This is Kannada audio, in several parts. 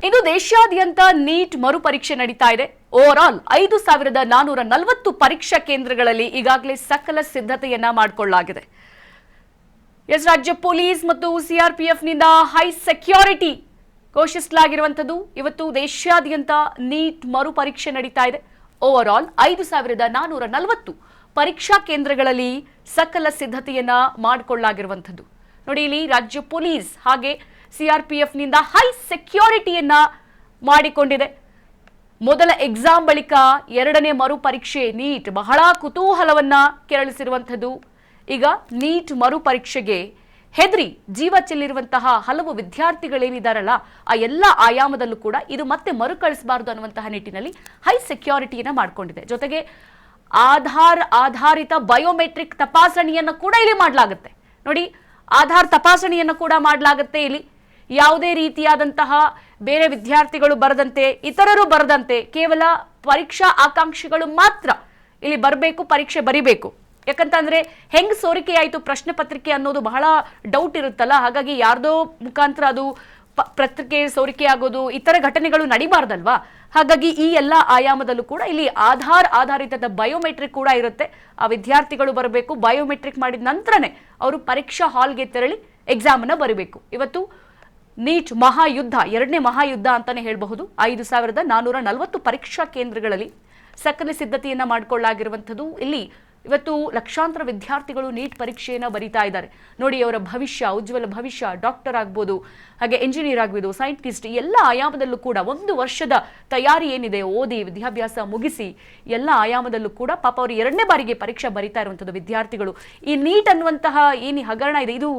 ಇದು ದೇಶಾದ್ಯಂತ ನೀಟ್ ಮರುಪರೀಕ್ಷೆ ನಡೀತಾ ಇದೆ. ಓವರ್ ಆಲ್ 5440 ಪರೀಕ್ಷಾ ಕೇಂದ್ರಗಳಲ್ಲಿ ಈಗಾಗಲೇ ಸಕಲ ಸಿದ್ಧತೆಯನ್ನ ಮಾಡಿಕೊಳ್ಳಲಾಗಿದೆ. ರಾಜ್ಯ ಪೊಲೀಸ್ ಮತ್ತು ಸಿಆರ್ಪಿಎಫ್ ನಿಂದ ಹೈ ಸೆಕ್ಯೂರಿಟಿ ಘೋಷಿಸಲಾಗಿರುವಂತದ್ದು. ಇವತ್ತು ದೇಶಾದ್ಯಂತ ನೀಟ್ ಮರುಪರೀಕ್ಷೆ ನಡೀತಾ ಇದೆ. ಓವರ್ ಆಲ್ 5440 ಪರೀಕ್ಷಾ ಕೇಂದ್ರಗಳಲ್ಲಿ ಸಕಲ ಸಿದ್ಧತೆಯನ್ನ ಮಾಡಿಕೊಳ್ಳಲಾಗಿರುವಂತದ್ದು. ನೋಡಿ, ಇಲ್ಲಿ ರಾಜ್ಯ ಪೊಲೀಸ್ ಹಾಗೆ ಸಿಆರ್ಪಿಎಫ್ ನಿಂದ ಹೈ ಸೆಕ್ಯೂರಿಟಿಯನ್ನ ಮಾಡಿಕೊಂಡಿದೆ. ಮೊದಲ ಎಕ್ಸಾಮ್ ಬಳಿಕ ಎರಡನೇ ಮರುಪರೀಕ್ಷೆ ನೀಟ್ ಬಹಳ ಕುತೂಹಲವನ್ನ ಕೆರಳಿಸಿರುವಂತದ್ದು. ಈಗ ನೀಟ್ ಮರುಪರೀಕ್ಷೆಗೆ ಹೆದರಿ ಜೀವ ಚೆಲ್ಲಿರುವಂತಹ ಹಲವು ವಿದ್ಯಾರ್ಥಿಗಳೇನಿದಾರಲ್ಲ, ಆ ಎಲ್ಲ ಆಯಾಮದಲ್ಲೂ ಕೂಡ ಇದು ಮತ್ತೆ ಮರುಕಳಿಸಬಾರದು ಅನ್ನುವಂತಹ ನಿಟ್ಟಿನಲ್ಲಿ ಹೈ ಸೆಕ್ಯೂರಿಟಿಯನ್ನ ಮಾಡಿಕೊಂಡಿದೆ. ಜೊತೆಗೆ ಆಧಾರಿತ ಬಯೋಮೆಟ್ರಿಕ್ ತಪಾಸಣೆಯನ್ನು ಕೂಡ ಇಲ್ಲಿ ಮಾಡಲಾಗುತ್ತೆ. ನೋಡಿ, ಆಧಾರ್ ತಪಾಸಣೆಯನ್ನು ಕೂಡ ಮಾಡಲಾಗುತ್ತೆ. ಇಲ್ಲಿ ಯಾವುದೇ ರೀತಿಯಾದಂತಹ ಬೇರೆ ವಿದ್ಯಾರ್ಥಿಗಳು ಬರದಂತೆ, ಇತರರು ಬರದಂತೆ, ಕೇವಲ ಪರೀಕ್ಷಾ ಆಕಾಂಕ್ಷಿಗಳು ಮಾತ್ರ ಇಲ್ಲಿ ಬರಬೇಕು, ಪರೀಕ್ಷೆ ಬರಿಬೇಕು. ಯಾಕಂತಂದ್ರೆ ಹೆಂಗ್ ಸೋರಿಕೆಯಾಯಿತು ಪ್ರಶ್ನೆ ಪತ್ರಿಕೆ ಅನ್ನೋದು ಬಹಳ ಡೌಟ್ ಇರುತ್ತಲ್ಲ. ಹಾಗಾಗಿ ಯಾರ್ದೋ ಮುಖಾಂತರ ಅದು ಪತ್ರಿಕೆ ಸೋರಿಕೆ ಆಗೋದು, ಇತರ ಘಟನೆಗಳು ನಡಿಬಾರ್ದಲ್ವಾ. ಹಾಗಾಗಿ ಈ ಎಲ್ಲ ಆಯಾಮದಲ್ಲೂ ಕೂಡ ಇಲ್ಲಿ ಆಧಾರಿತದ ಬಯೋಮೆಟ್ರಿಕ್ ಕೂಡ ಇರುತ್ತೆ. ಆ ವಿದ್ಯಾರ್ಥಿಗಳು ಬರಬೇಕು, ಬಯೋಮೆಟ್ರಿಕ್ ಮಾಡಿದ ನಂತರನೇ ಅವರು ಪರೀಕ್ಷಾ ಹಾಲ್ಗೆ ತೆರಳಿ ಎಕ್ಸಾಮ್ ಅನ್ನ ಬರಬೇಕು. ಇವತ್ತು ನೀಟ್ ಮಹಾಯುದ್ಧ, ಎರಡನೇ ಮಹಾಯುದ್ಧ ಅಂತಾನೆ ಹೇಳಬಹುದು. 5440 ಪರೀಕ್ಷಾ ಕೇಂದ್ರಗಳಲ್ಲಿ ಸಕಲ ಸಿದ್ಧತೆಯನ್ನ ಮಾಡಿಕೊಳ್ಳಲಾಗಿರುವಂಥದ್ದು. ಇಲ್ಲಿ ಇವತ್ತು ಲಕ್ಷಾಂತರ ವಿದ್ಯಾರ್ಥಿಗಳು ನೀಟ್ ಪರೀಕ್ಷೆಯನ್ನ ಬರೀತಾ ಇದ್ದಾರೆ. ನೋಡಿ, ಅವರ ಭವಿಷ್ಯ, ಉಜ್ವಲ ಭವಿಷ್ಯ, ಡಾಕ್ಟರ್ ಆಗ್ಬೋದು, ಹಾಗೆ ಇಂಜಿನಿಯರ್ ಆಗ್ಬೋದು, ಸೈಂಟಿಸ್ಟ್, ಎಲ್ಲ ಆಯಾಮದಲ್ಲೂ ಕೂಡ ಒಂದು ವರ್ಷದ ತಯಾರಿ ಏನಿದೆ, ಓದಿ ವಿದ್ಯಾಭ್ಯಾಸ ಮುಗಿಸಿ ಎಲ್ಲ ಆಯಾಮದಲ್ಲೂ ಕೂಡ ಪಾಪ ಅವರು ಎರಡನೇ ಬಾರಿಗೆ ಪರೀಕ್ಷೆ ಬರೀತಾ ಇರುವಂಥದ್ದು ವಿದ್ಯಾರ್ಥಿಗಳು. ಈ ನೀಟ್ ಅನ್ನುವಂತಹ ಏನು ಹಗರಣ ಇದೆ, ಇದು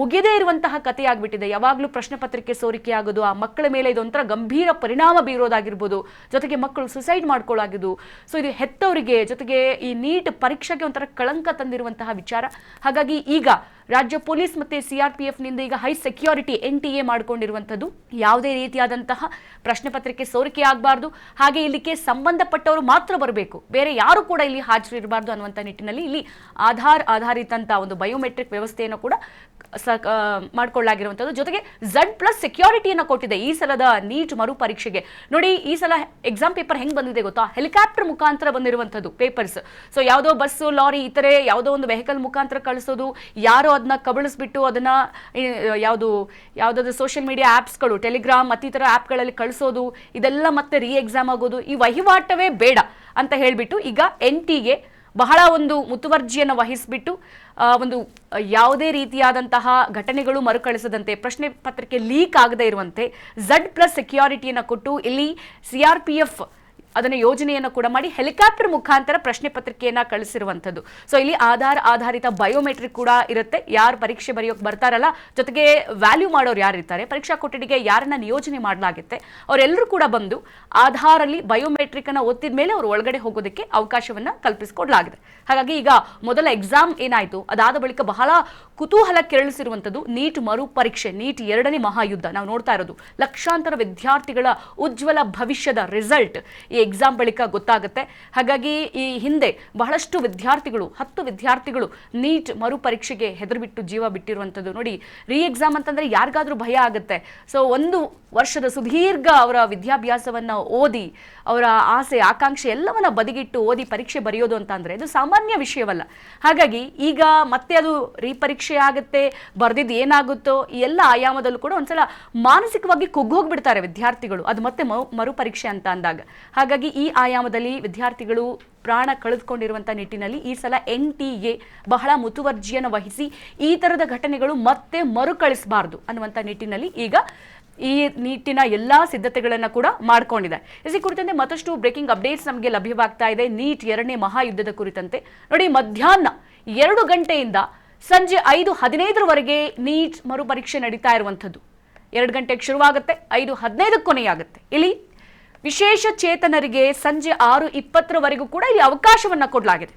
ಮುಗಿಯದೇ ಇರುವಂತಹ ಕಥೆ ಆಗ್ಬಿಟ್ಟಿದೆ. ಯಾವಾಗಲೂ ಪ್ರಶ್ನೆ ಪತ್ರಿಕೆ ಸೋರಿಕೆ ಆಗೋದು, ಆ ಮಕ್ಕಳ ಮೇಲೆ ಇದೊಂಥರ ಗಂಭೀರ ಪರಿಣಾಮ ಬೀರೋದಾಗಿರ್ಬೋದು, ಜೊತೆಗೆ ಮಕ್ಕಳು ಸುಸೈಡ್ ಮಾಡ್ಕೊಳ್ಳೋದು. ಸೊ ಇದು ಹೆತ್ತವರಿಗೆ, ಜೊತೆಗೆ ಈ ನೀಟ್ ಪರೀಕ್ಷೆಗೆ ಒಂಥರ ಕಳಂಕ ತಂದಿರುವಂತಹ ವಿಚಾರ. ಹಾಗಾಗಿ ಈಗ ರಾಜ್ಯ ಪೊಲೀಸ್ ಮತ್ತೆ ಸಿಆರ್ಪಿಎಫ್ ನಿಂದ ಈಗ ಹೈ ಸೆಕ್ಯೂರಿಟಿ NTA ಮಾಡಿಕೊಂಡಿರುವಂಥದ್ದು. ಯಾವುದೇ ರೀತಿಯಾದಂತಹ ಪ್ರಶ್ನೆ ಪತ್ರಿಕೆ ಸೋರಿಕೆ ಆಗಬಾರ್ದು, ಹಾಗೆ ಇಲ್ಲಿಗೆ ಸಂಬಂಧಪಟ್ಟವರು ಮಾತ್ರ ಬರಬೇಕು, ಬೇರೆ ಯಾರು ಕೂಡ ಇಲ್ಲಿ ಹಾಜರಿರಬಾರ್ದು ಅನ್ನುವಂಥ ನಿಟ್ಟಿನಲ್ಲಿ ಇಲ್ಲಿ ಆಧಾರಿತಂತ ಒಂದು ಬಯೋಮೆಟ್ರಿಕ್ ವ್ಯವಸ್ಥೆಯನ್ನು ಕೂಡ ಮಾಡಿಕೊಳ್ಳಲಾಗಿರುವಂಥದ್ದು. ಜೊತೆಗೆ Z+ ಸೆಕ್ಯೂರಿಟಿಯನ್ನು ಕೊಟ್ಟಿದೆ ಈ ಸಲದ ನೀಟ್ ಮರು ಪರೀಕ್ಷೆಗೆ. ನೋಡಿ, ಈ ಸಲ ಎಕ್ಸಾಮ್ ಪೇಪರ್ ಹೆಂಗ್ ಬಂದಿದೆ ಗೊತ್ತಾ? ಹೆಲಿಕಾಪ್ಟರ್ ಮುಖಾಂತರ ಬಂದಿರುವಂಥದ್ದು ಪೇಪರ್ಸ್. ಸೊ ಯಾವುದೋ ಬಸ್ಸು, ಲಾರಿ, ಇತರೆ ಯಾವುದೋ ಒಂದು ವೆಹಿಕಲ್ ಮುಖಾಂತರ ಕಳಿಸೋದು, ಯಾರೋ ಅದನ್ನ ಕಬಳಿಸ್ಬಿಟ್ಟು ಅದನ್ನ ಯಾವುದಾದ್ರು ಸೋಷಿಯಲ್ ಮೀಡಿಯಾ ಆ್ಯಪ್ಸ್ಗಳು, ಟೆಲಿಗ್ರಾಮ್ ಮತ್ತಿತರ ಆ್ಯಪ್ಗಳಲ್ಲಿ ಕಳಿಸೋದು, ಇದೆಲ್ಲ ಮತ್ತೆ ಎಕ್ಸಾಮ್ ಆಗೋದು, ಈ ವಹಿವಾಟವೇ ಬೇಡ ಅಂತ ಹೇಳಿಬಿಟ್ಟು ಈಗ NTA ಬಹಳ ಒಂದು ಮುತುವರ್ಜಿಯನ್ನು ವಹಿಸಿಬಿಟ್ಟು ಒಂದು ಯಾವುದೇ ರೀತಿಯಾದಂತಹ ಘಟನೆಗಳು ಮರುಕಳಿಸದಂತೆ, ಪ್ರಶ್ನೆ ಪತ್ರಿಕೆ ಲೀಕ್ ಆಗದೇ ಇರುವಂತೆ Z+ ಸೆಕ್ಯೂರಿಟಿಯನ್ನು ಕೊಟ್ಟು ಇಲ್ಲಿ ಸಿಆರ್ಪಿಎಫ್ ಅದನ್ನ ಯೋಜನೆಯನ್ನು ಕೂಡ ಮಾಡಿ ಹೆಲಿಕಾಪ್ಟರ್ ಮುಖಾಂತರ ಪ್ರಶ್ನೆ ಪತ್ರಿಕೆಯನ್ನ ಕಳಿಸಿರುವಂಥದ್ದು. ಸೊ ಇಲ್ಲಿ ಆಧಾರಿತ ಬಯೋಮೆಟ್ರಿಕ್ ಕೂಡ ಇರುತ್ತೆ. ಯಾರು ಪರೀಕ್ಷೆ ಬರೆಯೋಕೆ ಬರ್ತಾರಲ್ಲ, ಜೊತೆಗೆ ವ್ಯಾಲ್ಯೂ ಮಾಡೋರು ಯಾರು ಇರ್ತಾರೆ, ಪರೀಕ್ಷಾ ಕೊಠಡಿಗೆ ಯಾರನ್ನ ನಿಯೋಜನೆ ಮಾಡಲಾಗುತ್ತೆ, ಅವರೆಲ್ಲರೂ ಕೂಡ ಬಂದು ಆಧಾರಲ್ಲಿ ಬಯೋಮೆಟ್ರಿಕ್ ಅನ್ನ ಒತ್ತಿದ ಮೇಲೆ ಅವರು ಒಳಗಡೆ ಹೋಗೋದಕ್ಕೆ ಅವಕಾಶವನ್ನ ಕಲ್ಪಿಸಿಕೊಡ್ಲಾಗಿದೆ. ಹಾಗಾಗಿ ಈಗ ಮೊದಲ ಎಕ್ಸಾಮ್ ಏನಾಯ್ತು, ಅದಾದ ಬಳಿಕ ಬಹಳ ಕುತೂಹಲ ಕೆರಳಿಸಿರುವಂಥದ್ದು ನೀಟ್ ಮರು ಪರೀಕ್ಷೆ, ನೀಟ್ ಎರಡನೇ ಮಹಾಯುದ್ಧ. ನಾವು ನೋಡ್ತಾ ಇರೋದು ಲಕ್ಷಾಂತರ ವಿದ್ಯಾರ್ಥಿಗಳ ಉಜ್ವಲ ಭವಿಷ್ಯದ ರಿಸಲ್ಟ್ ಈ ಎಕ್ಸಾಮ್ ಬಳಿಕ ಗೊತ್ತಾಗುತ್ತೆ. ಹಾಗಾಗಿ ಈ ಹಿಂದೆ ಬಹಳಷ್ಟು ವಿದ್ಯಾರ್ಥಿಗಳು, 10 ವಿದ್ಯಾರ್ಥಿಗಳು ನೀಟ್ ಮರುಪರೀಕ್ಷೆಗೆ ಹೆದರ್ಬಿಟ್ಟು ಜೀವ ಬಿಟ್ಟಿರುವಂಥದ್ದು. ನೋಡಿ, ಎಕ್ಸಾಮ್ ಅಂತಂದ್ರೆ ಯಾರಿಗಾದ್ರೂ ಭಯ ಆಗುತ್ತೆ. ಸೊ ಒಂದು ವರ್ಷದ ಸುದೀರ್ಘ ಅವರ ವಿದ್ಯಾಭ್ಯಾಸವನ್ನ ಓದಿ, ಅವರ ಆಸೆ ಆಕಾಂಕ್ಷೆ ಎಲ್ಲವನ್ನ ಬದಿಗಿಟ್ಟು ಓದಿ ಪರೀಕ್ಷೆ ಬರೆಯೋದು ಅಂತ ಅಂದ್ರೆ ಇದು ಸಾಮಾನ್ಯ ವಿಷಯವಲ್ಲ. ಹಾಗಾಗಿ ಈಗ ಮತ್ತೆ ಅದು ರೀಪರೀಕ್ಷೆ ಆಗುತ್ತೆ, ಬರ್ದಿದ್ದು ಏನಾಗುತ್ತೋ ಈ ಎಲ್ಲ ಆಯಾಮದಲ್ಲೂ ಕೂಡ ಒಂದ್ಸಲ ಮಾನಸಿಕವಾಗಿ ಕುಗ್ಗೋಗ್ಬಿಡ್ತಾರೆ ವಿದ್ಯಾರ್ಥಿಗಳು, ಅದು ಮತ್ತೆ ಮರುಪರೀಕ್ಷೆ ಅಂತ ಅಂದಾಗ. ಹಾಗಾಗಿ ಈ ಆಯಾಮದಲ್ಲಿ ವಿದ್ಯಾರ್ಥಿಗಳು ಪ್ರಾಣ ಕಳೆದುಕೊಂಡಿರುವಂಥ ನಿಟ್ಟಿನಲ್ಲಿ ಈ ಸಲ NTA ಬಹಳ ಮುತುವರ್ಜಿಯನ್ನು ವಹಿಸಿ ಈ ಥರದ ಘಟನೆಗಳು ಮತ್ತೆ ಮರುಕಳಿಸಬಾರ್ದು ಅನ್ನುವಂಥ ನಿಟ್ಟಿನಲ್ಲಿ ಈಗ ಈ ನಿಟ್ಟಿನ ಎಲ್ಲಾ ಸಿದ್ಧತೆಗಳನ್ನು ಕೂಡ ಮಾಡಿಕೊಂಡಿದೆ. ಈ ಕುರಿತಂತೆ ಮತ್ತಷ್ಟು ಬ್ರೇಕಿಂಗ್ ಅಪ್ಡೇಟ್ಸ್ ನಮಗೆ ಲಭ್ಯವಾಗ್ತಾ ಇದೆ ನೀಟ್ ಎರಡನೇ ಮಹಾಯುದ್ಧದ ಕುರಿತಂತೆ. ನೋಡಿ, ಮಧ್ಯಾಹ್ನ 2 ಗಂಟೆಯಿಂದ ಸಂಜೆ 5:15 ನೀಟ್ ಮರುಪರೀಕ್ಷೆ ನಡೀತಾ ಇರುವಂಥದ್ದು. 2 ಗಂಟೆಗೆ ಶುರುವಾಗುತ್ತೆ, 5:15 ಕೊನೆಯಾಗುತ್ತೆ. ಇಲ್ಲಿ ವಿಶೇಷ ಚೇತನರಿಗೆ ಸಂಜೆ 6:20 ಕೂಡ ಇಲ್ಲಿ ಅವಕಾಶವನ್ನ ಕೊಡಲಾಗಿದೆ.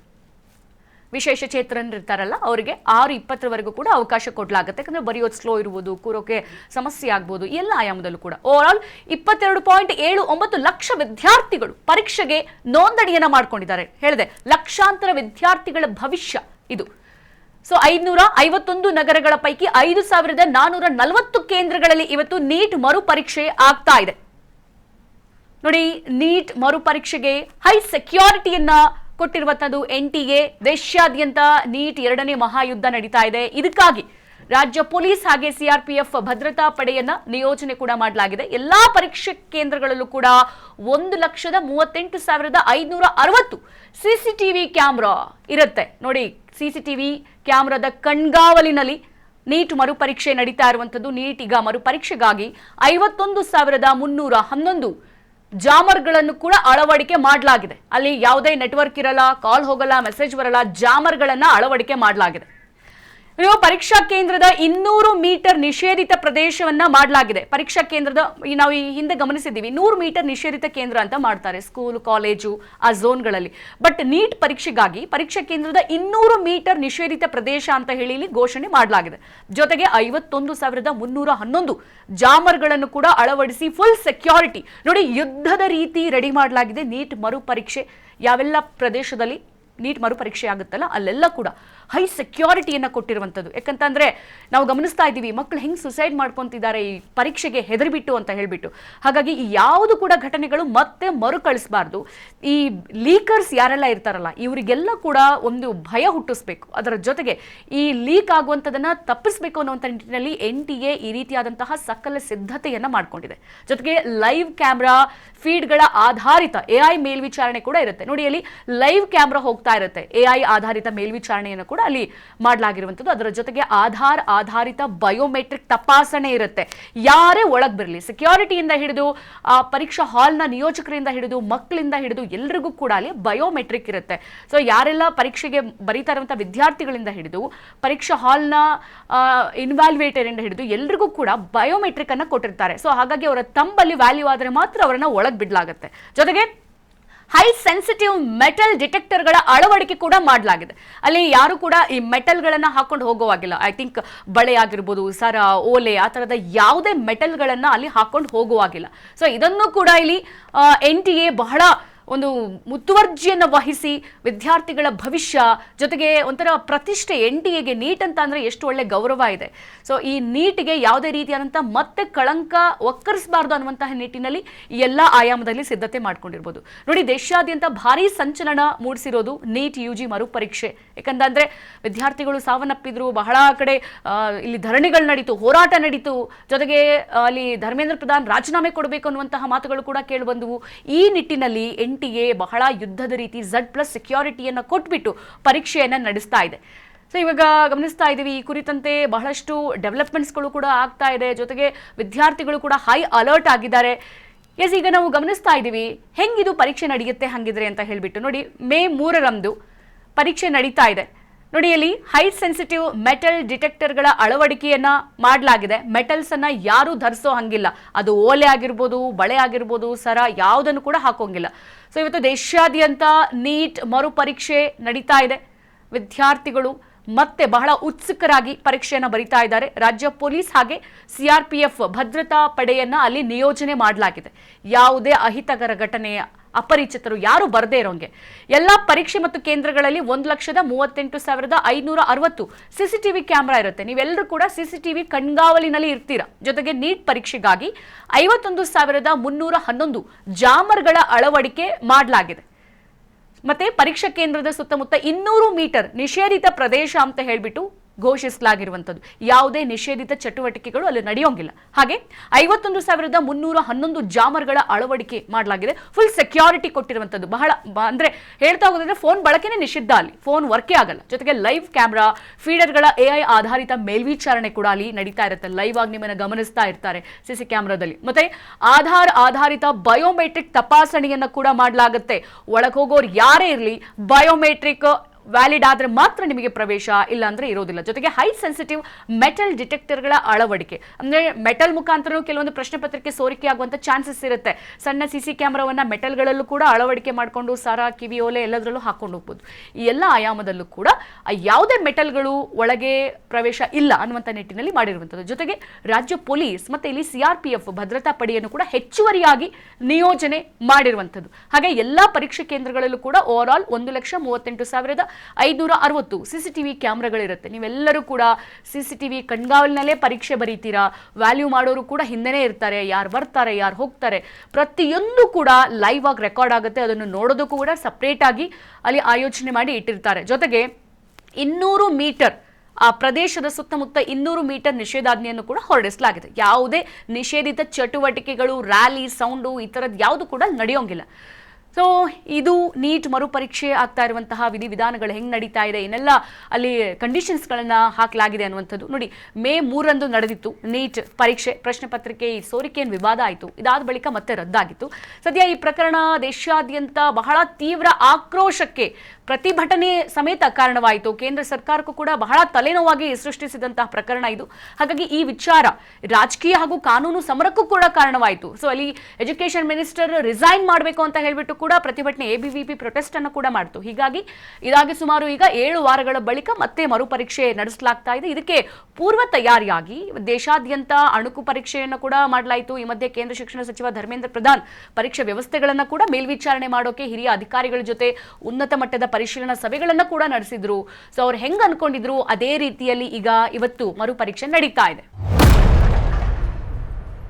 ವಿಶೇಷ ಚೇತನರಿರ್ತಾರಲ್ಲ ಅವರಿಗೆ 6:20 ಕೂಡ ಅವಕಾಶ ಕೊಡಲಾಗುತ್ತೆ. ಯಾಕಂದ್ರೆ ಬರೆಯೋದು ಸ್ಲೋ ಇರುವುದು, ಕೂರೋಕೆ ಸಮಸ್ಯೆ ಆಗ್ಬೋದು, ಎಲ್ಲ ಆಯಾಮದಲ್ಲೂ ಕೂಡ. ಓವರ್ ಆಲ್ 22.79 ಲಕ್ಷ ವಿದ್ಯಾರ್ಥಿಗಳು ಪರೀಕ್ಷೆಗೆ ನೋಂದಣಿಯನ್ನ ಮಾಡ್ಕೊಂಡಿದ್ದಾರೆ. ಹೇಳಿದೆ ಲಕ್ಷಾಂತರ ವಿದ್ಯಾರ್ಥಿಗಳ ಭವಿಷ್ಯ ಇದು. ಸೊ 551 ನಗರಗಳ ಪೈಕಿ 5440 ಕೇಂದ್ರಗಳಲ್ಲಿ ಇವತ್ತು ನೀಟ್ ಮರು ಪರೀಕ್ಷೆ ಆಗ್ತಾ ಇದೆ. ನೋಡಿ, ನೀಟ್ ಮರುಪರೀಕ್ಷೆಗೆ ಹೈ ಸೆಕ್ಯೂರಿಟಿಯನ್ನ ಕೊಟ್ಟಿರುವಂತದ್ದು NTA. ದೇಶಾದ್ಯಂತ ನೀಟ್ 2ನೇ ಮಹಾಯುದ್ಧ ನಡೀತಾ ಇದೆ. ಇದಕ್ಕಾಗಿ ರಾಜ್ಯ ಪೊಲೀಸ್ ಹಾಗೆ CRPF ಭದ್ರತಾ ಪಡೆಯನ್ನ ನಿಯೋಜನೆ ಕೂಡ ಮಾಡಲಾಗಿದೆ. ಎಲ್ಲಾ ಪರೀಕ್ಷಾ ಕೇಂದ್ರಗಳಲ್ಲೂ ಕೂಡ 1,38,560 CCTV ಕ್ಯಾಮೆರಾ ಇರುತ್ತೆ. ನೋಡಿ, CCTV ಕ್ಯಾಮೆರಾದ ಕಣ್ಗಾವಲಿನಲ್ಲಿ ನೀಟ್ ಮರುಪರೀಕ್ಷೆ ನಡೀತಾ ಇರುವಂತದ್ದು. ನೀಟ್ ಈಗ ಮರುಪರೀಕ್ಷೆಗಾಗಿ 51,311 ಜಾಮರ್ಗಳನ್ನು ಕೂಡ ಅಳವಡಿಕೆ ಮಾಡಲಾಗಿದೆ. ಅಲ್ಲಿ ಯಾವುದೇ ನೆಟ್ವರ್ಕ್ ಇರಲ್ಲ, ಕಾಲ್ ಹೋಗಲ್ಲ, ಮೆಸೇಜ್ ಬರಲ್ಲ, ಜಾಮರ್ಗಳನ್ನ ಅಳವಡಿಕೆ ಮಾಡಲಾಗಿದೆ. ಪರೀಕ್ಷಾ ಕೇಂದ್ರದ 200 ಮೀಟರ್ ನಿಷೇಧಿತ ಪ್ರದೇಶವನ್ನ ಮಾಡಲಾಗಿದೆ. ಪರೀಕ್ಷಾ ಕೇಂದ್ರದ ನಾವು ಈ ಹಿಂದೆ ಗಮನಿಸಿದ್ದೀವಿ, 100 ಮೀಟರ್ ನಿಷೇಧಿತ ಕೇಂದ್ರ ಅಂತ ಮಾಡ್ತಾರೆ ಸ್ಕೂಲ್, ಕಾಲೇಜು, ಆ ಝೋನ್ಗಳಲ್ಲಿ. ಬಟ್ ನೀಟ್ ಪರೀಕ್ಷೆಗಾಗಿ ಪರೀಕ್ಷಾ ಕೇಂದ್ರದ 200 ಮೀಟರ್ ನಿಷೇಧಿತ ಪ್ರದೇಶ ಅಂತ ಹೇಳಿ ಇಲ್ಲಿ ಘೋಷಣೆ ಮಾಡಲಾಗಿದೆ. ಜೊತೆಗೆ 51,311 ಜಾಮರ್ಗಳನ್ನು ಕೂಡ ಅಳವಡಿಸಿ ಫುಲ್ ಸೆಕ್ಯೂರಿಟಿ, ನೋಡಿ ಯುದ್ಧದ ರೀತಿ ರೆಡಿ ಮಾಡಲಾಗಿದೆ. ನೀಟ್ ಮರುಪರೀಕ್ಷೆ ಯಾವೆಲ್ಲ ಪ್ರದೇಶದಲ್ಲಿ ನೀಟ್ ಮರುಪರೀಕ್ಷೆ ಆಗುತ್ತಲ್ಲ ಅಲ್ಲೆಲ್ಲ ಕೂಡ ಹೈ ಸೆಕ್ಯೂರಿಟಿಯನ್ನು ಕೊಟ್ಟಿರುವಂಥದ್ದು. ಯಾಕಂತಂದ್ರೆ ನಾವು ಗಮನಿಸ್ತಾ ಇದ್ದೀವಿ, ಮಕ್ಕಳು ಹೆಂಗೆ ಸುಸೈಡ್ ಮಾಡ್ಕೊತಿದ್ದಾರೆ ಈ ಪರೀಕ್ಷೆಗೆ ಹೆದರಿಬಿಟ್ಟು ಅಂತ ಹೇಳ್ಬಿಟ್ಟು. ಹಾಗಾಗಿ ಯಾವುದು ಕೂಡ ಘಟನೆಗಳು ಮತ್ತೆ ಮರುಕಳಿಸಬಾರ್ದು. ಈ ಲೀಕರ್ಸ್ ಯಾರೆಲ್ಲ ಇರ್ತಾರಲ್ಲ ಇವರಿಗೆಲ್ಲ ಕೂಡ ಒಂದು ಭಯ ಹುಟ್ಟಿಸ್ಬೇಕು. ಅದರ ಜೊತೆಗೆ ಈ ಲೀಕ್ ಆಗುವಂಥದ್ದನ್ನ ತಪ್ಪಿಸಬೇಕು ಅನ್ನುವಂಥ ನಿಟ್ಟಿನಲ್ಲಿ NTA ಈ ರೀತಿಯಾದಂತಹ ಸಕಲ ಸಿದ್ಧತೆಯನ್ನ ಮಾಡ್ಕೊಂಡಿದೆ. ಜೊತೆಗೆ ಲೈವ್ ಕ್ಯಾಮ್ರಾ ಫೀಡ್ಗಳ ಆಧಾರಿತ AI ಮೇಲ್ವಿಚಾರಣೆ ಕೂಡ ಇರುತ್ತೆ. ನೋಡಿ, ಅಲ್ಲಿ ಲೈವ್ ಕ್ಯಾಮ್ರಾ ಹೋಗ್ತಾ ಇರುತ್ತೆ, AI ಆಧಾರಿತ ಮೇಲ್ವಿಚಾರಣೆಯನ್ನು ಕೂಡ ಅಲ್ಲಿ ಮಾಡಲಾಗಿರುವಂಥದ್ದು. ಅದರ ಜೊತೆಗೆ ಆಧಾರಿತ ಬಯೋಮೆಟ್ರಿಕ್ ತಪಾಸಣೆ ಇರುತ್ತೆ. ಯಾರೇ ಒಳಗೆ ಬರಲಿ, ಸೆಕ್ಯೂರಿಟಿಯಿಂದ ಹಿಡಿದು ಪರೀಕ್ಷಾ ಹಾಲ್ನ ನಿಯೋಜಕರಿಂದ ಹಿಡಿದು ಮಕ್ಕಳಿಂದ ಹಿಡಿದು ಎಲ್ರಿಗೂ ಕೂಡ ಅಲ್ಲಿ ಬಯೋಮೆಟ್ರಿಕ್ ಇರುತ್ತೆ. ಸೊ ಯಾರೆಲ್ಲ ಪರೀಕ್ಷೆಗೆ ಬರೀತಾ ಇರುವಂಥ ವಿದ್ಯಾರ್ಥಿಗಳಿಂದ ಹಿಡಿದು ಪರೀಕ್ಷಾ ಹಾಲ್ನ ಇನ್ವಾಲ್ವೇಟರ್ ಇಂದ ಹಿಡಿದು ಎಲ್ರಿಗೂ ಕೂಡ ಬಯೋಮೆಟ್ರಿಕ್ ಅನ್ನ ಕೊಟ್ಟಿರ್ತಾರೆ. ಸೊ ಹಾಗಾಗಿ ಅವರ ತಂಬಲ್ಲಿ ವ್ಯಾಲ್ಯೂ ಆದರೆ ಮಾತ್ರ ಅವರನ್ನ ಒಳಗೆ ಬಿಡಲಾಗುತ್ತೆ. ಜೊತೆಗೆ ಹೈ ಸೆನ್ಸಿಟಿವ್ ಮೆಟಲ್ ಡಿಟೆಕ್ಟರ್ಗಳ ಅಳವಡಿಕೆ ಕೂಡ ಮಾಡಲಾಗಿದೆ. ಅಲ್ಲಿ ಯಾರು ಕೂಡ ಈ ಮೆಟಲ್ಗಳನ್ನ ಹಾಕೊಂಡು ಹೋಗುವಾಗಿಲ್ಲ. ಐ ಥಿಂಕ್ ಬಳೆ ಆಗಿರ್ಬೋದು, ಸರ, ಓಲೆ, ಆ ಥರದ ಯಾವುದೇ ಮೆಟಲ್ಗಳನ್ನ ಅಲ್ಲಿ ಹಾಕೊಂಡು ಹೋಗುವಾಗಿಲ್ಲ. ಸೊ ಇದನ್ನು ಕೂಡ ಇಲ್ಲಿ NTA ಬಹಳ ಒಂದು ಮುತುವರ್ಜಿಯನ್ನು ವಹಿಸಿ ವಿದ್ಯಾರ್ಥಿಗಳ ಭವಿಷ್ಯ ಜೊತೆಗೆ ಒಂಥರ ಪ್ರತಿಷ್ಠೆ. NTAಗೆ ನೀಟ್ ಅಂತ ಅಂದ್ರೆ ಎಷ್ಟು ಒಳ್ಳೆ ಗೌರವ ಇದೆ. ಸೊ ಈ ನೀಟ್ಗೆ ಯಾವುದೇ ರೀತಿಯಾದಂಥ ಮತ್ತೆ ಕಳಂಕ ಒಕ್ಕರಿಸಬಾರ್ದು ಅನ್ನುವಂತಹ ನಿಟ್ಟಿನಲ್ಲಿ ಎಲ್ಲ ಆಯಾಮದಲ್ಲಿ ಸಿದ್ಧತೆ ಮಾಡ್ಕೊಂಡಿರ್ಬೋದು. ನೋಡಿ, ದೇಶಾದ್ಯಂತ ಭಾರಿ ಸಂಚಲನ ಮೂಡಿಸಿರೋದು ನೀಟ್ UG ಮರುಪರೀಕ್ಷೆ. ಯಾಕಂತಂದ್ರೆ ವಿದ್ಯಾರ್ಥಿಗಳು ಸಾವನ್ನಪ್ಪಿದ್ರು, ಬಹಳ ಕಡೆ ಇಲ್ಲಿ ಧರಣಿಗಳು ನಡೀತು, ಹೋರಾಟ ನಡೀತು. ಜೊತೆಗೆ ಅಲ್ಲಿ ಧರ್ಮೇಂದ್ರ ಪ್ರಧಾನ್ ರಾಜೀನಾಮೆ ಕೊಡಬೇಕು ಅನ್ನುವಂತಹ ಮಾತುಗಳು ಕೂಡ ಕೇಳಿಬಂದವು. ಈ ನಿಟ್ಟಿನಲ್ಲಿ NTA ಬಹಳ ಯುದ್ಧದ ರೀತಿ Z+ ಸೆಕ್ಯೂರಿಟಿಯನ್ನು ಕೊಟ್ಬಿಟ್ಟು ಪರೀಕ್ಷೆಯನ್ನ ನಡೆಸ್ತಾ ಇದೆ. ಸೊ ಇವಾಗ ಗಮನಿಸ್ತಾ ಇದ್ದೀವಿ, ಈ ಕುರಿತಂತೆ ಬಹಳಷ್ಟು ಡೆವಲಪ್ಮೆಂಟ್ಸ್ಗಳು ಕೂಡ ಆಗ್ತಾ ಇದೆ. ಜೊತೆಗೆ ವಿದ್ಯಾರ್ಥಿಗಳು ಕೂಡ ಹೈ ಅಲರ್ಟ್ ಆಗಿದ್ದಾರೆ. ಈಗ ನಾವು ಗಮನಿಸ್ತಾ ಇದ್ದೀವಿ ಹೆಂಗಿದು ಪರೀಕ್ಷೆ ನಡೆಯುತ್ತೆ ಹಂಗಿದ್ರೆ ಅಂತ ಹೇಳ್ಬಿಟ್ಟು. ನೋಡಿ, ಮೇ 3ರಂದು ಪರೀಕ್ಷೆ ನಡೀತಾ ಇದೆ. ನೋಡಿ, ಅಲ್ಲಿ ಹೈ ಸೆನ್ಸಿಟಿವ್ ಮೆಟಲ್ ಡಿಟೆಕ್ಟರ್ಗಳ ಅಳವಡಿಕೆಯನ್ನ ಮಾಡಲಾಗಿದೆ. ಮೆಟಲ್ಸ್ ಅನ್ನ ಯಾರು ಧರಿಸೋ ಹಂಗಿಲ್ಲ. ಅದು ಓಲೆ ಆಗಿರ್ಬೋದು, ಬಳೆ ಆಗಿರ್ಬೋದು, ಸರ, ಯಾವುದನ್ನು ಕೂಡ ಹಾಕೋಂಗಿಲ್ಲ. ಸೊ ಇವತ್ತು ದೇಶಾದ್ಯಂತ ನೀಟ್ ಮರುಪರೀಕ್ಷೆ ನಡೀತಾ ಇದೆ. ವಿದ್ಯಾರ್ಥಿಗಳು ಮತ್ತೆ ಬಹಳ ಉತ್ಸುಕರಾಗಿ ಪರೀಕ್ಷೆಯನ್ನು ಬರೀತಾ ಇದ್ದಾರೆ. ರಾಜ್ಯ ಪೊಲೀಸ್ ಹಾಗೆ CRPF ಭದ್ರತಾ ಪಡೆಯನ್ನ ಅಲ್ಲಿ ನಿಯೋಜನೆ ಮಾಡಲಾಗಿದೆ. ಯಾವುದೇ ಅಹಿತಕರ ಘಟನೆ, ಅಪರಿಚಿತರು ಯಾರು ಬರದೇ ಇರೋಂಗೆ ಎಲ್ಲ ಪರೀಕ್ಷೆ ಮತ್ತು ಕೇಂದ್ರಗಳಲ್ಲಿ 1,38,560 CCTV ಕ್ಯಾಮೆರಾ ಇರುತ್ತೆ. ನೀವೆಲ್ಲರೂ ಕೂಡ CCTV ಕಣ್ಗಾವಲಿನಲ್ಲಿ ಇರ್ತೀರಾ. ಜೊತೆಗೆ ನೀಟ್ ಪರೀಕ್ಷೆಗಾಗಿ 51,311 ಜಾಮರ್ಗಳ ಅಳವಡಿಕೆ ಮಾಡಲಾಗಿದೆ. ಮತ್ತೆ ಪರೀಕ್ಷಾ ಕೇಂದ್ರದ ಸುತ್ತಮುತ್ತ 200 ಮೀಟರ್ ನಿಷೇಧಿತ ಪ್ರದೇಶ ಅಂತ ಹೇಳ್ಬಿಟ್ಟು ಘೋಷಿಸಲಾಗಿರುವಂಥದ್ದು. ಯಾವುದೇ ನಿಷೇಧಿತ ಚಟುವಟಿಕೆಗಳು ಅಲ್ಲಿ ನಡೆಯೋಂಗಿಲ್ಲ. ಹಾಗೆ 51,311 ಜಾಮರ್ಗಳ ಅಳವಡಿಕೆ ಮಾಡಲಾಗಿದೆ. ಫುಲ್ ಸೆಕ್ಯೂರಿಟಿ ಕೊಟ್ಟಿರುವಂಥದ್ದು. ಬಹಳ ಅಂದ್ರೆ ಹೇಳ್ತಾ ಹೋಗೋದ್ರೆ ಫೋನ್ ಬಳಕೆನೇ ನಿಷಿದ್ಧ, ಅಲ್ಲಿ ಫೋನ್ ವರ್ಕೇ ಆಗಲ್ಲ. ಜೊತೆಗೆ ಲೈವ್ ಕ್ಯಾಮ್ರಾ ಫೀಡರ್ಗಳ AI ಆಧಾರಿತ ಮೇಲ್ವಿಚಾರಣೆ ಕೂಡ ಅಲ್ಲಿ ನಡೀತಾ ಇರುತ್ತೆ. ಲೈವ್ ಆಗಿ ನಿಮ್ಮನ್ನ ಗಮನಿಸ್ತಾ ಇರ್ತಾರೆ CC ಕ್ಯಾಮ್ರಾದಲ್ಲಿ. ಮತ್ತೆ ಆಧಾರಿತ ಬಯೋಮೆಟ್ರಿಕ್ ತಪಾಸಣೆಯನ್ನ ಕೂಡ ಮಾಡಲಾಗುತ್ತೆ. ಒಳಗೆ ಹೋಗೋರು ಯಾರೇ ಇರಲಿ ಬಯೋಮೆಟ್ರಿಕ್ ವ್ಯಾಲಿಡ್ ಆದ್ರೆ ಮಾತ್ರ ನಿಮಗೆ ಪ್ರವೇಶ, ಇಲ್ಲ ಅಂದ್ರೆ ಇರೋದಿಲ್ಲ. ಜೊತೆಗೆ ಹೈ ಸೆನ್ಸಿಟಿವ್ ಮೆಟಲ್ ಡಿಟೆಕ್ಟರ್ಗಳ ಅಳವಡಿಕೆ ಅಂದ್ರೆ ಮೆಟಲ್ ಮುಖಾಂತರ ಕೆಲವೊಂದು ಪ್ರಶ್ನೆ ಪತ್ರಿಕೆ ಸೋರಿಕೆ ಆಗುವಂತ ಚಾನ್ಸಸ್ ಇರುತ್ತೆ. ಸಣ್ಣ CC ಕ್ಯಾಮ್ರಾವನ್ನ ಮೆಟಲ್ಗಳಲ್ಲೂ ಕೂಡ ಅಳವಡಿಕೆ ಮಾಡಿಕೊಂಡು ಸರ, ಕಿವಿ ಓಲೆ ಎಲ್ಲದರಲ್ಲೂ ಹಾಕೊಂಡು ಹೋಗ್ಬೋದು. ಈ ಎಲ್ಲ ಆಯಾಮದಲ್ಲೂ ಕೂಡ ಯಾವುದೇ ಮೆಟಲ್ಗಳು ಒಳಗೆ ಪ್ರವೇಶ ಇಲ್ಲ ಅನ್ನುವಂಥ ನಿಟ್ಟಿನಲ್ಲಿ ಮಾಡಿರುವಂಥದ್ದು. ಜೊತೆಗೆ ರಾಜ್ಯ ಪೊಲೀಸ್ ಮತ್ತೆ ಇಲ್ಲಿ CRPF ಭದ್ರತಾ ಪಡೆಯನ್ನು ಕೂಡ ಹೆಚ್ಚುವರಿಯಾಗಿ ನಿಯೋಜನೆ ಮಾಡಿರುವಂಥದ್ದು. ಹಾಗೆ ಎಲ್ಲಾ ಪರೀಕ್ಷಾ ಕೇಂದ್ರಗಳಲ್ಲೂ ಕೂಡ ಓವರ್ ಆಲ್ 1,38,560 560 CCTV ಕ್ಯಾಮ್ರಾಗಳಿರುತ್ತೆ. ನೀವೆಲ್ಲರೂ ಕೂಡ CCTV ಕಣ್ಗಾವಲಿನಲ್ಲೇ ಪರೀಕ್ಷೆ ಬರೀತೀರಾ. ವ್ಯಾಲ್ಯೂ ಮಾಡೋರು ಕೂಡ ಹಿಂದೆನೇ ಇರ್ತಾರೆ, ಯಾರು ಬರ್ತಾರೆ ಯಾರು ಹೋಗ್ತಾರೆ ಪ್ರತಿಯೊಂದು ಕೂಡ ಲೈವ್ ಆಗಿ ರೆಕಾರ್ಡ್ ಆಗುತ್ತೆ. ಅದನ್ನು ನೋಡೋದಕ್ಕೂ ಕೂಡ ಸಪ್ರೇಟ್ ಆಗಿ ಅಲ್ಲಿ ಆಯೋಜನೆ ಮಾಡಿ ಇಟ್ಟಿರ್ತಾರೆ. ಜೊತೆಗೆ 200 ಮೀಟರ್ ಆ ಪ್ರದೇಶದ ಸುತ್ತಮುತ್ತ 200 ಮೀಟರ್ ನಿಷೇಧಾಜ್ಞೆಯನ್ನು ಕೂಡ ಹೊರಡಿಸಲಾಗಿದೆ. ಯಾವುದೇ ನಿಷೇಧಿತ ಚಟುವಟಿಕೆಗಳು, ರ್ಯಾಲಿ, ಸೌಂಡು ಈ ಥರದ್ದು ಯಾವುದು ಕೂಡ ನಡೆಯೋಂಗಿಲ್ಲ. ಸೊ ಇದು ನೀಟ್ ಮರುಪರೀಕ್ಷೆ ಆಗ್ತಾ ಇರುವಂತಹ ವಿಧಿವಿಧಾನಗಳು ಹೆಂಗೆ ನಡೀತಾ ಇದೆ, ಏನೆಲ್ಲ ಅಲ್ಲಿ ಕಂಡೀಷನ್ಸ್ಗಳನ್ನು ಹಾಕಲಾಗಿದೆ ಅನ್ನುವಂಥದ್ದು ನೋಡಿ. ಮೇ 3ರಂದು ನಡೆದಿತ್ತು ನೀಟ್ ಪರೀಕ್ಷೆ, ಪ್ರಶ್ನೆ ಪತ್ರಿಕೆ ಸೋರಿಕೆಯನ್ನು ವಿವಾದ ಆಯಿತು. ಇದಾದ ಬಳಿಕ ಮತ್ತೆ ರದ್ದಾಗಿತ್ತು. ಸದ್ಯ ಈ ಪ್ರಕರಣ ದೇಶಾದ್ಯಂತ ಬಹಳ ತೀವ್ರ ಆಕ್ರೋಶಕ್ಕೆ, ಪ್ರತಿಭಟನೆ ಸಮೇತ ಕಾರಣವಾಯಿತು. ಕೇಂದ್ರ ಸರ್ಕಾರಕ್ಕೂ ಕೂಡ ಬಹಳ ತಲೆನೋವಾಗಿ ಸೃಷ್ಟಿಸಿದಂತಹ ಪ್ರಕರಣ ಇದು. ಹಾಗಾಗಿ ಈ ವಿಚಾರ ರಾಜಕೀಯ ಹಾಗೂ ಕಾನೂನು ಸಮರಕ್ಕೂ ಕೂಡ ಕಾರಣವಾಯಿತು. ಸೊ ಅಲ್ಲಿ ಎಜುಕೇಶನ್ ಮಿನಿಸ್ಟರ್ ರಿಸೈನ್ ಮಾಡಬೇಕು ಅಂತ ಹೇಳಿಬಿಟ್ಟು ಕೂಡ ಪ್ರತಿಭಟನೆ ABVP ಪ್ರೊಟೆಸ್ಟ್ ಅನ್ನು ಕೂಡ ಮಾಡಿತು. ಹೀಗಾಗಿ ಇದಾಗಿ ಸುಮಾರು ಈಗ 7 ವಾರಗಳ ಬಳಿಕ ಮತ್ತೆ ಮರುಪರೀಕ್ಷೆ ನಡೆಸಲಾಗ್ತಾ ಇದೆ. ಇದಕ್ಕೆ ಪೂರ್ವ ತಯಾರಿಯಾಗಿ ದೇಶಾದ್ಯಂತ ಅಣುಕು ಪರೀಕ್ಷೆಯನ್ನು ಕೂಡ ಮಾಡಲಾಯಿತು. ಈ ಮಧ್ಯೆ ಕೇಂದ್ರ ಶಿಕ್ಷಣ ಸಚಿವ ಧರ್ಮೇಂದ್ರ ಪ್ರಧಾನ್ ಪರೀಕ್ಷೆ ವ್ಯವಸ್ಥೆಗಳನ್ನು ಕೂಡ ಮೇಲ್ವಿಚಾರಣೆ ಮಾಡೋಕೆ ಹಿರಿಯ ಅಧಿಕಾರಿಗಳ ಜೊತೆ ಉನ್ನತ ಮಟ್ಟದ ಪರಿಶೀಲನಾ ಸಭೆಗಳನ್ನು ಕೂಡ ನಡೆಸಿದ್ರು. ಸೊ ಅವ್ರು ಹೆಂಗ್ ಅನ್ಕೊಂಡಿದ್ರು ಅದೇ ರೀತಿಯಲ್ಲಿ ಈಗ ಇವತ್ತು ಮರುಪರೀಕ್ಷೆ ನಡೀತಾ ಇದೆ.